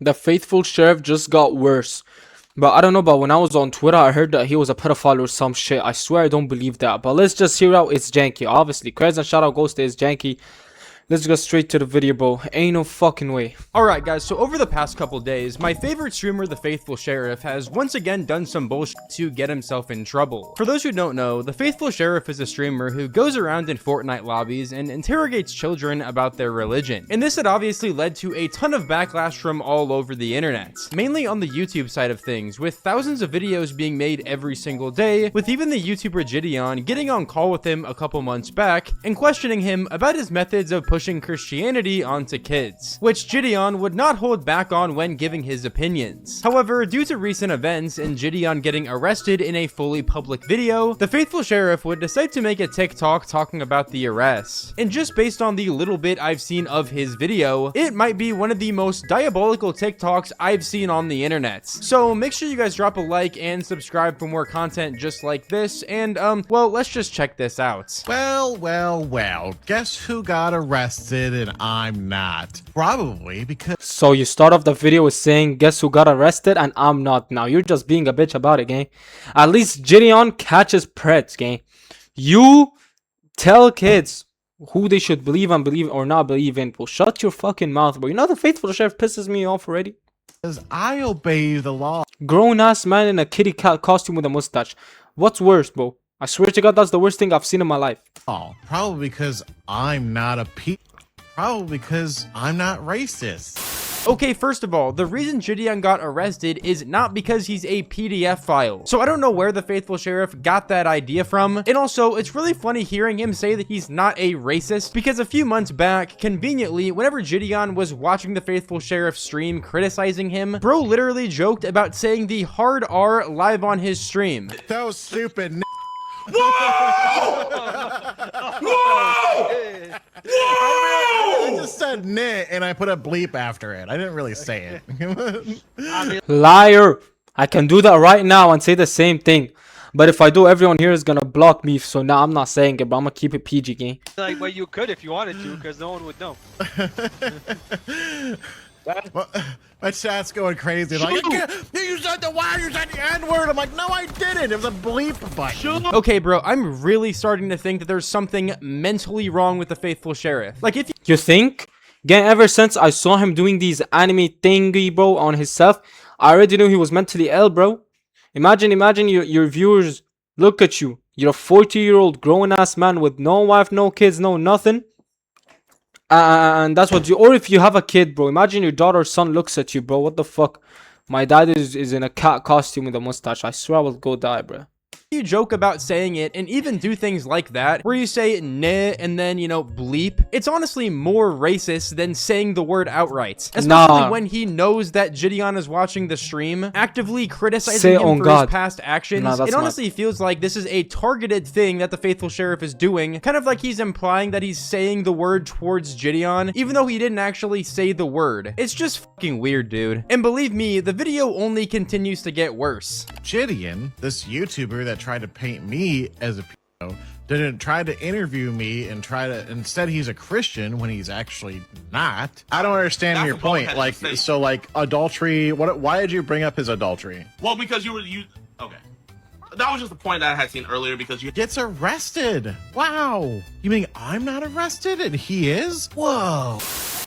The faithful sheriff just got worse. But I don't know, but when I was on Twitter, I heard that he was a pedophile or some shit. I swear I don't believe that. But let's just hear out itsJanke. Obviously, credits and shout out goes to itsJanke. Let's go straight to the video, bro. Ain't no fucking way. Alright guys, so over the past couple days, my favorite streamer, the Faithful Sheriff, has once again done some bullshit to get himself in trouble. For those who don't know, the Faithful Sheriff is a streamer who goes around in Fortnite lobbies and interrogates children about their religion. And this had obviously led to a ton of backlash from all over the internet. Mainly on the YouTube side of things, with thousands of videos being made every single day, with even the YouTuber Gideon getting on call with him a couple months back and questioning him about his methods of pushing Christianity onto kids, which Gideon would not hold back on when giving his opinions. However, due to recent events and Gideon getting arrested in a fully public video, the Faithful Sheriff would decide to make a TikTok talking about the arrest. And just based on the little bit I've seen of his video, it might be one of the most diabolical TikToks I've seen on the internet. So make sure you guys drop a like and subscribe for more content just like this, and well, let's just check this out. Well, guess who got arrested and I'm not? Probably because... So you start off the video with saying, guess who got arrested and I'm not. Now you're just being a bitch about it, gang. At least Gideon catches preds, gang. You tell kids who they should believe and believe or not believe in. Well, shut your fucking mouth, bro. You know the Faithful Sheriff pisses me off already. I obey the law. Grown-ass man in a kitty cat costume with a mustache. What's worse, bro? I swear to God, that's the worst thing I've seen in my life. Oh, probably because I'm not a Probably because I'm not racist. Okay, first of all, the reason Gideon got arrested is not because he's a PDF file. So I don't know where the Faithful Sheriff got that idea from. And also, it's really funny hearing him say that he's not a racist, because a few months back, conveniently, whenever Gideon was watching the Faithful Sheriff stream criticizing him, bro literally joked about saying the hard R live on his stream. So stupid. Whoa! Whoa! I just said "nit" and I put a bleep after it. I didn't really say it. Liar! I can do that right now and say the same thing. But if I do, everyone here is gonna block me. So now I'm not saying it, but I'm gonna keep it PG, gang. Like, well, you could if you wanted to, because no one would know. My chat's going crazy. Like, you said the Y, you said the N-word. I'm like, no, I didn't. It was a bleep button. Okay, bro, I'm really starting to think that there's something mentally wrong with the Faithful Sheriff. Like, if You think? Again, ever since I saw him doing these anime thingy, bro, on himself, I already knew he was mentally ill, bro. Imagine your viewers look at you. You're a 40-year-old grown-ass man with no wife, no kids, no nothing. And that's what you... Or if you have a kid, bro. Imagine your daughter or son looks at you, bro. What the fuck? My dad is in a cat costume with a mustache. I swear I will go die, bro. you joke about saying it and even do things like that, where you say nah and then, you know, bleep, it's honestly more racist than saying the word outright. Especially when he knows that Gideon is watching the stream, actively criticizing him for his past actions. It honestly feels like this is a targeted thing that the Faithful Sheriff is doing, kind of like he's implying that he's saying the word towards Gideon, even though he didn't actually say the word. It's just fucking weird, dude. And believe me, the video only continues to get worse. Gideon, this YouTuber that tried to paint me as a pedo, didn't try to interview me and instead he's a Christian when he's actually not. I don't understand your point. Like, so like adultery, why did you bring up his adultery? Well, because okay. That was just the point that I had seen earlier, because you gets arrested. Wow. You mean I'm not arrested and he is? Whoa.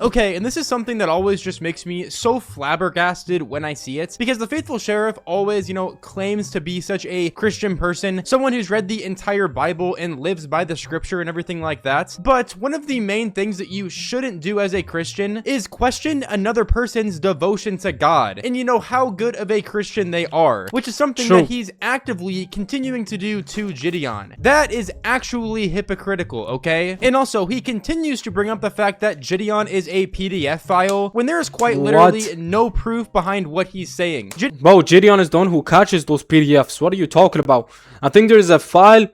Okay, and this is something that always just makes me so flabbergasted when I see it, because the Faithful Sheriff always, you know, claims to be such a Christian person, someone who's read the entire Bible and lives by the scripture and everything like that. But one of the main things that you shouldn't do as a Christian is question another person's devotion to God and, you know, how good of a Christian they are, which is something that he's actively continuing to do to Gideon. That is actually hypocritical, okay? And also, he continues to bring up the fact that Gideon is a PDF file when there is quite literally no proof behind what he's saying. Bro, Gideon is the one who catches those PDFs. What are you talking about? I think there's a file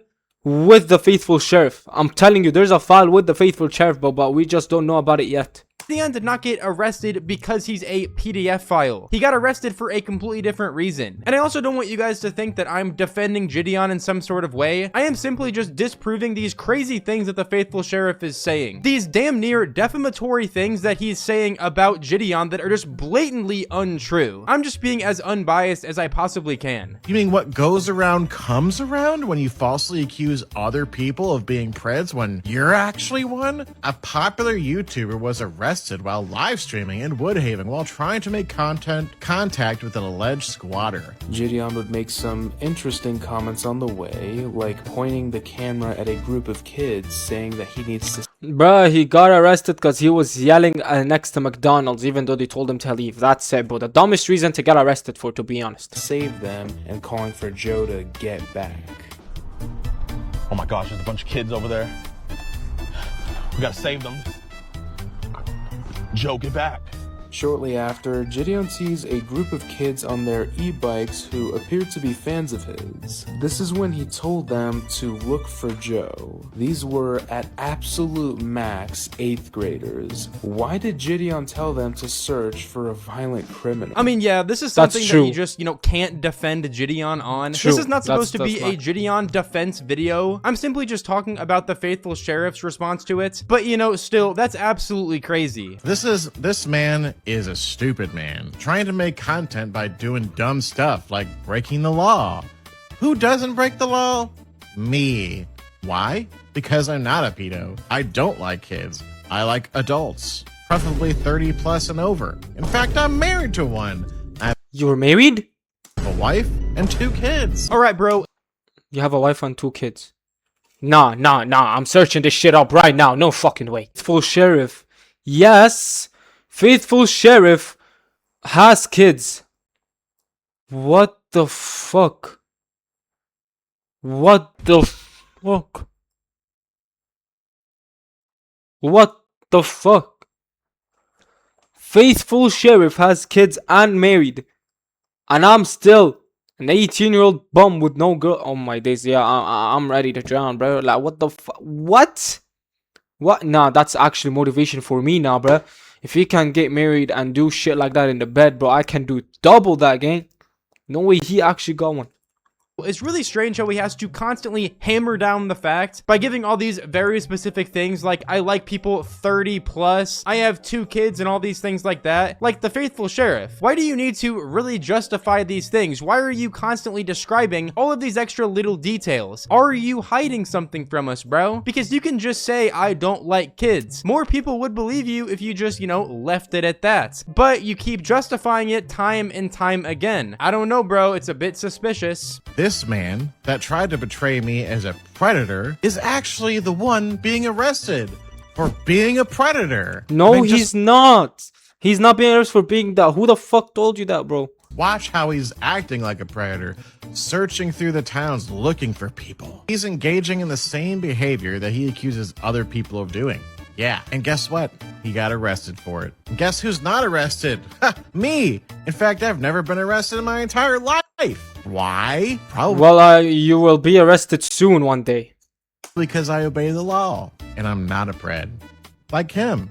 with the Faithful Sheriff. I'm telling you, there's a file with the Faithful Sheriff, but we just don't know about it yet. Gideon did not get arrested because he's a PDF file. He got arrested for a completely different reason. And I also don't want you guys to think that I'm defending Gideon in some sort of way. I am simply just disproving these crazy things that the faithful sheriff is saying. These damn near defamatory things that he's saying about Gideon that are just blatantly untrue. I'm just being as unbiased as I possibly can. You mean what goes around comes around when you falsely accuse other people of being preds when you're actually one? A popular YouTuber was arrested while live streaming in Woodhaven while trying to make contact with an alleged squatter. Gideon would make some interesting comments on the way, like pointing the camera at a group of kids saying that he needs to Bruh, he got arrested because he was yelling next to McDonald's even though they told him to leave. That's it, bro. The dumbest reason to get arrested for, to be honest. save them and calling for Joe to get back. Oh my gosh, there's a bunch of kids over there. We gotta save them. Joe, get back. Shortly after, Gideon sees a group of kids on their e-bikes who appeared to be fans of his. This is when he told them to look for Joe. These were at absolute max 8th graders. Why did Gideon tell them to search for a violent criminal? I mean, yeah, this is That's something that true. you just, can't defend Gideon on. True. This is not supposed to That's be not- a Gideon defense video. I'm simply just talking about the faithful sheriff's response to it. But, still, that's absolutely crazy. This man is a stupid man, trying to make content by doing dumb stuff like breaking the law. Who doesn't break the law? Me. Why? Because I'm not a pedo. I don't like kids. I like adults, preferably 30 plus and over. In fact, I'm married to one. I You were married? have a wife and 2 kids. All right, bro. You have a wife and 2 kids. Nah. I'm searching this shit up right now. No fucking way. Faithful sheriff. Yes. Faithful sheriff has kids. What the fuck? What the fuck? What the fuck? Faithful sheriff has kids and married. And I'm still an 18-year-old bum with no girl. Oh my days, yeah, I'm ready to drown, bro. Like, what the fuck? What? What? Nah, that's actually motivation for me now, bro. If he can get married and do shit like that in the bed, bro, I can do double that, gang. No way he actually got one. It's really strange how he has to constantly hammer down the fact by giving all these very specific things like I like people 30 plus, I have 2 kids and all these things like that, like the faithful sheriff. Why do you need to really justify these things? Why are you constantly describing all of these extra little details? Are you hiding something from us, bro? Because you can just say I don't like kids. More people would believe you if you just, left it at that. But you keep justifying it time and time again. I don't know, bro. It's a bit suspicious. This man that tried to portray me as a predator is actually the one being arrested for being a predator. No, I mean, he's just not. He's not being arrested for being that. Who the fuck told you that, bro? watch how he's acting like a predator, searching through the towns looking for people. He's engaging in the same behavior that he accuses other people of doing. Yeah, and guess what? He got arrested for it. And guess who's not arrested? Ha, me! In fact, I've never been arrested in my entire life. Why? Probably Well, you will be arrested soon one day. because I obey the law, and I'm not a pred. Like him.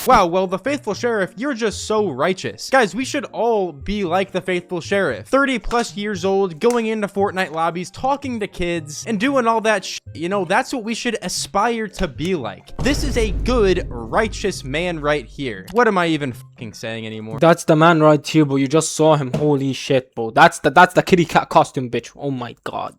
Wow, well, the faithful sheriff, you're just so righteous. Guys, we should all be like the faithful sheriff. 30 plus years old, going into Fortnite lobbies, talking to kids, and doing all that shit. You know, that's what we should aspire to be like. This is a good, righteous man right here. What am I even fucking saying anymore? That's the man right here, bro. You just saw him. Holy shit, bro. That's the kitty cat costume, bitch. Oh my god.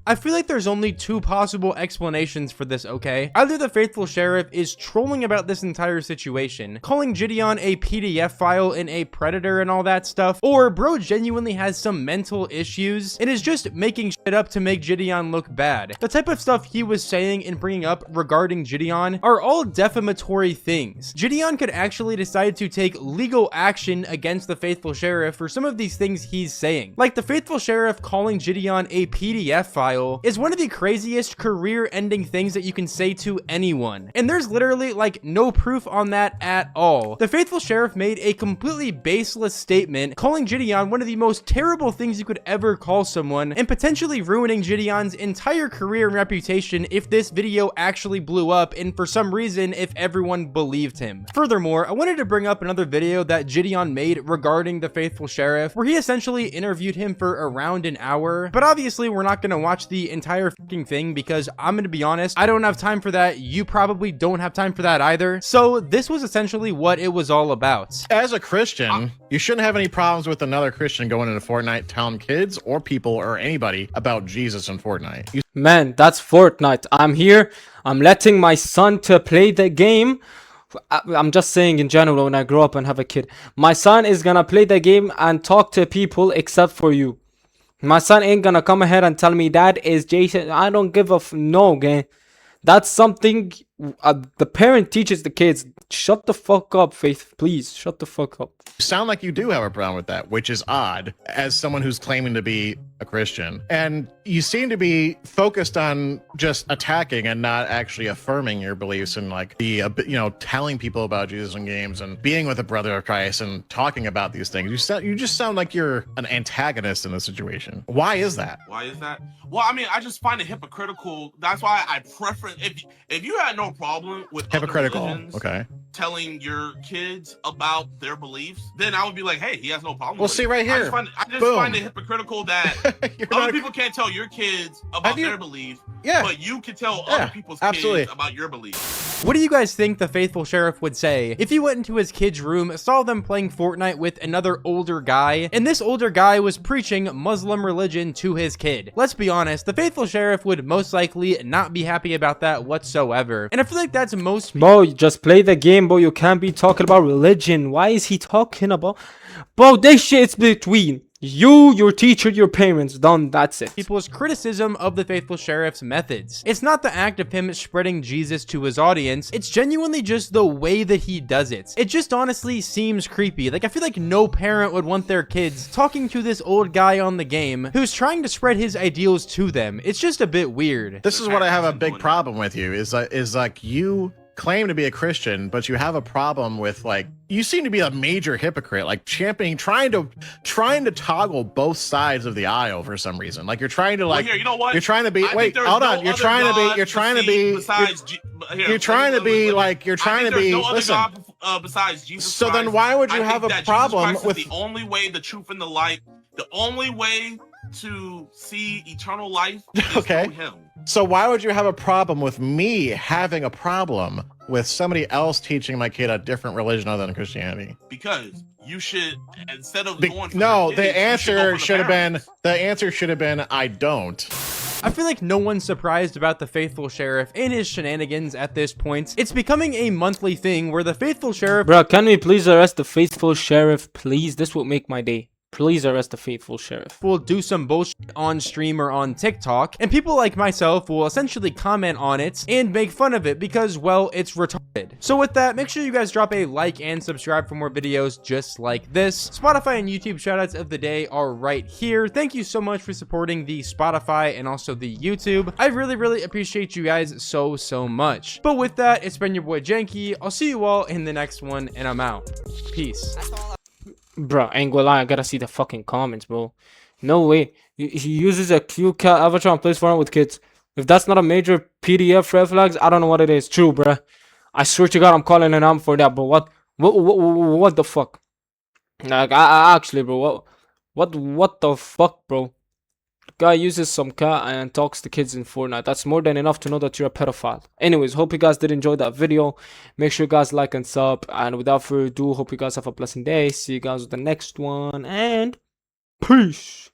I feel like there's only two possible explanations for this, okay? Either the faithful sheriff is trolling about this entire situation, calling Gideon a PDF file and a predator and all that stuff, or bro genuinely has some mental issues and is just making shit up to make Gideon look bad. The type of stuff he was saying and bringing up regarding Gideon are all defamatory things. Gideon could actually decide to take legal action against the faithful sheriff for some of these things he's saying. Like the faithful sheriff calling Gideon a PDF file is one of the craziest career-ending things that you can say to anyone. And there's literally like no proof on that that at all. The faithful sheriff made a completely baseless statement, calling Gideon one of the most terrible things you could ever call someone, and potentially ruining Gideon's entire career and reputation if this video actually blew up, and for some reason, if everyone believed him. Furthermore, I wanted to bring up another video that Gideon made regarding the faithful sheriff, where he essentially interviewed him for around an hour, but obviously we're not gonna watch the entire fucking thing because I'm gonna be honest, I don't have time for that. You probably don't have time for that either. So this was essentially what it was all about. As a Christian, you shouldn't have any problems with another Christian going into Fortnite telling kids or people or anybody about Jesus in Fortnite. Man, that's Fortnite. I'm here. I'm letting my son to play the game. I'm just saying in general, when I grow up and have a kid, my son is gonna play the game and talk to people except for you. My son ain't gonna come ahead and tell me that is Jason. I don't give a no, gang. That's something the parent teaches the kids. Shut the fuck up, Faith. Please, shut the fuck up. You sound like you do have a problem with that, which is odd as someone who's claiming to be a Christian. And you seem to be focused on just attacking and not actually affirming your beliefs and like the, telling people about Jesus in games and being with a brother of Christ and talking about these things. You just sound like you're an antagonist in the situation. Why is that? Why is that? Well, I mean, I just find it hypocritical. That's why I prefer if you had no problem with Hypocritical. Other religions Okay. telling your kids about their beliefs, then I would be like, hey, he has no problem. Well, with see it. right here. I just Boom. find it hypocritical that You're other not a- people can't tell your kids about Have you- their beliefs, Yeah. but you can tell Yeah, other people's absolutely. kids about your beliefs. What do you guys think the faithful sheriff would say if he went into his kid's room, saw them playing Fortnite with another older guy, and this older guy was preaching Muslim religion to his kid? Let's be honest, the faithful sheriff would most likely not be happy about that whatsoever. And I feel like that's most Bro, you just play the game, bro. You can't be talking about religion. Why is he talking about? Bro, this shit's between you, your teacher, your parents. Done. That's it. people's criticism of the faithful sheriff's methods. It's not the act of him spreading Jesus to his audience, it's genuinely just the way that he does it. It just honestly seems creepy. Like, I feel like no parent would want their kids talking to this old guy on the game who's trying to spread his ideals to them. It's just a bit weird. This is what I have a big problem with you is like you claim to be a Christian, but you have a problem with like you seem to be a major hypocrite, like championing, trying to toggle both sides of the aisle for some reason. Like you're trying to like Well, here, you know what? you're trying to be I think wait, there's hold no on. You're other trying to God be you're trying to be besides you're trying to be like you're trying to be listen. listen. Besides Jesus So Christ, then why would you I have think a that problem Jesus Christ with is the only way, the truth, and the light? The only way to see eternal life is Okay. through Him. So why would you have a problem with me having a problem with somebody else teaching my kid a different religion other than Christianity? Because you should, instead of going for No, your kids, the you should go answer for should have been parents. I don't. I feel like no one's surprised about the faithful sheriff and his shenanigans at this point. It's becoming a monthly thing where the faithful sheriff Bro, can we please arrest the faithful sheriff? Please, this will make my day. Please arrest the faithful sheriff. will do some bullshit on stream or on TikTok, and people like myself will essentially comment on it and make fun of it because, well, it's retarded. So with that, make sure you guys drop a like and subscribe for more videos just like this. Spotify and YouTube shoutouts of the day are right here. Thank you so much for supporting the Spotify and also the YouTube. I really appreciate you guys so much. But with that, it's been your boy Janke. I'll see you all in the next one, and I'm out. Peace. Bro, ain't gonna lie, I gotta see the fucking comments, bro. No way. He uses a cute cat avatar and plays Fortnite with kids. If that's not a major PDF red flags, I don't know what it is. True, bro. I swear to God, I'm calling an arm for that, bro. What the fuck? Like, I actually, bro, what the fuck, bro? Guy uses some cat and talks to kids in Fortnite. That's more than enough to know that you're a pedophile. Anyways, hope you guys did enjoy that video. Make sure you guys like and sub. And without further ado, hope you guys have a blessed day. See you guys with the next one. And peace.